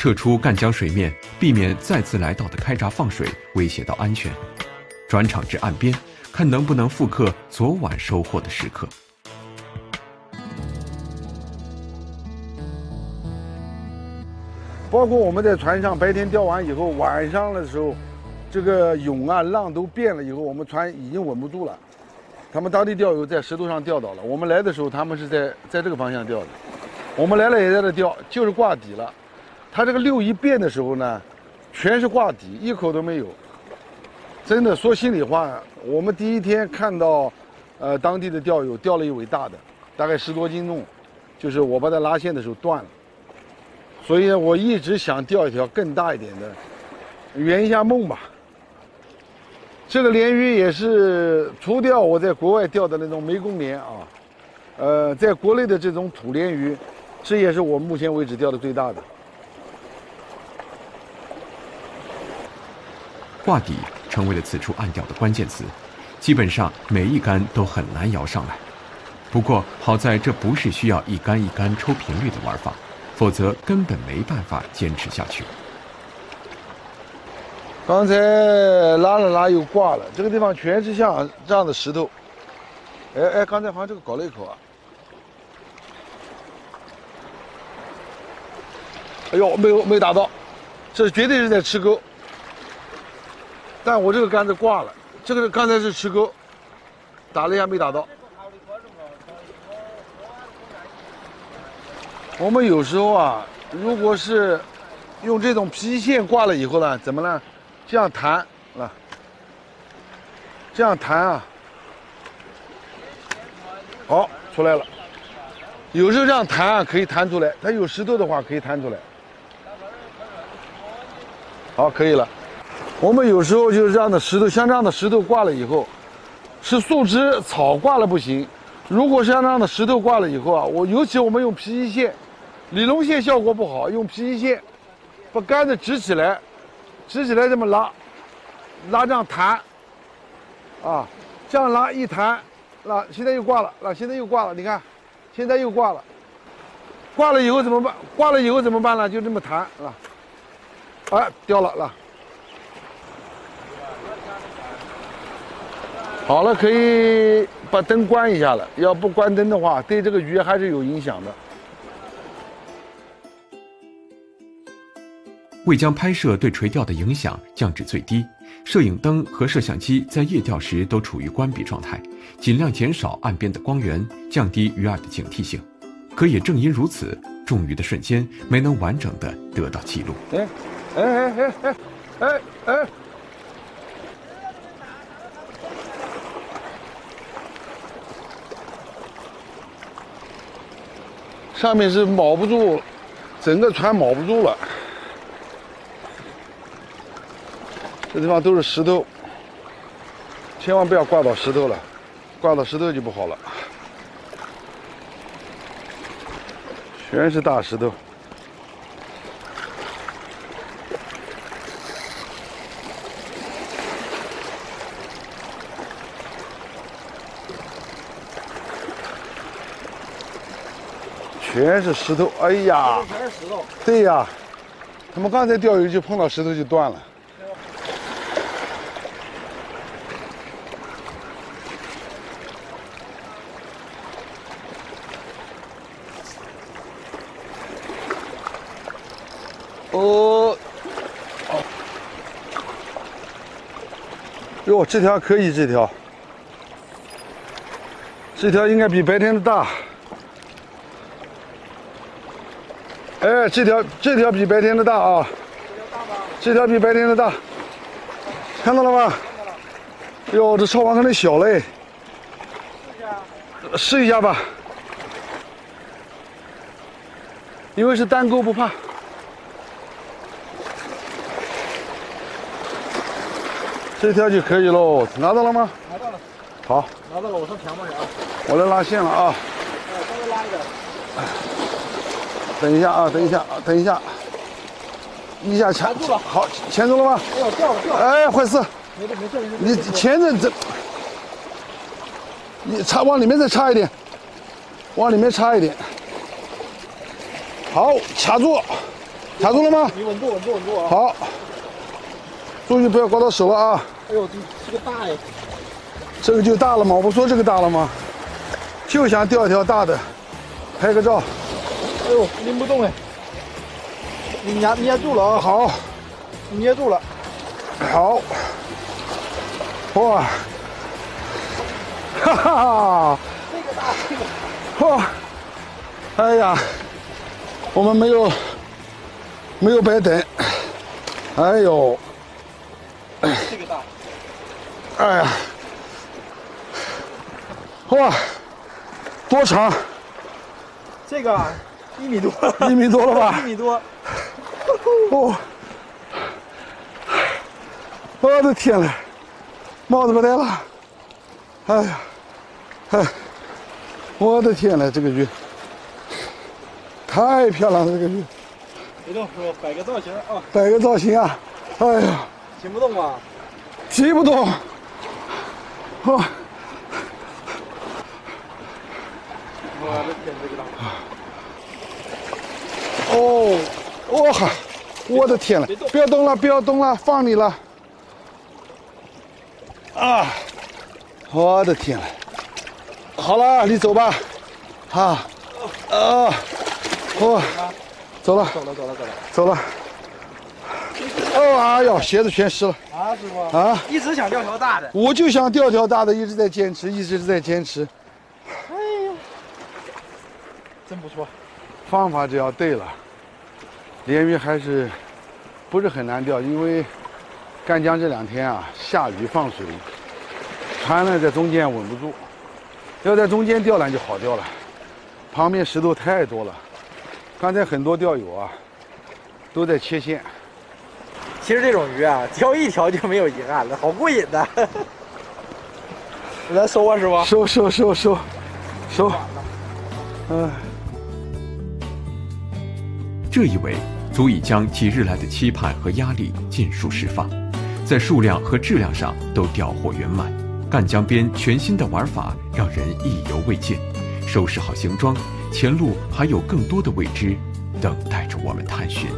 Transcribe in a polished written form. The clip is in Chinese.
撤出赣江水面，避免再次来到的开闸放水威胁到安全。转场至岸边，看能不能复刻昨晚收获的时刻。包括我们在船上白天钓完以后，晚上的时候，这个涌啊浪都变了以后，我们船已经稳不住了。他们当地钓友在石头上钓到了，我们来的时候他们是在这个方向钓的，我们来了也在这钓，就是挂底了。它这个溜一变的时候呢，全是挂底，一口都没有。真的说心里话，我们第一天看到，当地的钓友钓了一尾大的，大概10多斤重，就是我把它拉线的时候断了。所以我一直想钓一条更大一点的，圆一下梦吧。这个鲢鱼也是除掉我在国外钓的那种湄公鲢啊，在国内的这种土鲢鱼，这也是我目前为止钓的最大的。挂底成为了此处岸钓的关键词，基本上每一竿都很难摇上来。不过好在这不是需要一竿一竿抽频率的玩法，否则根本没办法坚持下去。刚才拉了拉又挂了，这个地方全是像这样的石头。哎，刚才好像这个搞了一口啊。哎呦，没打到，这绝对是在吃钩。但我这个杆子挂了，这个刚才是吃钩，打了一下没打到。我们有时候啊，如果是用这种皮线挂了以后呢，怎么呢？这样弹啊，这样弹啊，好出来了。有时候这样弹啊，可以弹出来。它有石头的话，可以弹出来。好，可以了。我们有时候就是这样的石头，像这样的石头挂了以后，是树枝草挂了不行。如果像这样的石头挂了以后啊，尤其我们用皮衣线，理龙线效果不好，用皮衣线把杆子直起来这么拉这样弹，啊，这样拉一弹，现在又挂了，现在又挂了，你看，现在又挂了，挂了以后怎么办？挂了以后怎么办呢？就这么弹啊，哎，掉了。好了，可以把灯关一下了。要不关灯的话，对这个鱼还是有影响的。为将拍摄对垂钓的影响降至最低，摄影灯和摄像机在夜钓时都处于关闭状态，尽量减少岸边的光源，降低鱼饵的警惕性。可也正因如此，中鱼的瞬间没能完整的得到记录。哎！上面是铆不住，整个船铆不住了。这地方都是石头，千万不要挂到石头了，挂到石头就不好了。全是大石头。全是石头，哎呀，全是石头。对呀，他们刚才钓鱼就碰到石头就断了。哟，这条可以，这条应该比白天的大。哎，这条比白天的大啊！这条比白天的大，看到了吗？哟，这抄网还得小嘞。试一下吧，因为是单钩不怕。这条就可以喽，拿到了吗？拿到了。好，拿到了，我上前面去啊。我来拉线了啊。稍微拉一点。等一下啊，等一下，一下钳住了，好，钳住了吗？哎呦，掉了。哎，坏事。没事。你钳着你往里面再插一点，往里面插一点。好，卡住，卡住了吗？你稳住，稳住，稳住啊！好，注意不要刮到手了啊！哎呦，这个大哎！这个就大了嘛，我不说这个大了吗？就想钓一条大的，拍个照。哎呦，拎不动哎！你捏住了啊！好，你捏住了。好，哇，哈哈，这个大，这个。哇，哎呀，我们没有白等，哎呦，这个大。哎呀，哇，多长这个1米多？1米多了吧？ 1米多。哦，我的天嘞，帽子不戴了，哎呀，哎，我的天嘞，这个鱼太漂亮了，这个鱼别动，说摆个造型啊！摆个造型啊，哎呀，停不动啊！提不动，哦，我的天，这个大！哦，哦哈，我的天嘞，不要动了，不要动了，放你了，啊，我的天嘞，好了，你走吧，啊，哦，走了，走了，走了，走了。走了。哦，哎呦，鞋子全湿了啊，师傅啊！一直想钓条大的。我就想钓条大的，一直在坚持，一直在坚持。哎呀，真不错。方法只要对了，鲢鱼还是不是很难钓，因为赣江这2天啊下雨放水，船呢在中间稳不住，要在中间钓呢就好钓了，旁边石头太多了。刚才很多钓友啊都在切线。其实这种鱼啊，钓一条就没有遗憾了，好过瘾的。来收啊，师傅。收。嗯。这一尾足以将几日来的期盼和压力尽数释放，在数量和质量上都钓获圆满。赣江边全新的玩法让人意犹未尽，收拾好行装，前路还有更多的未知等待着我们探寻。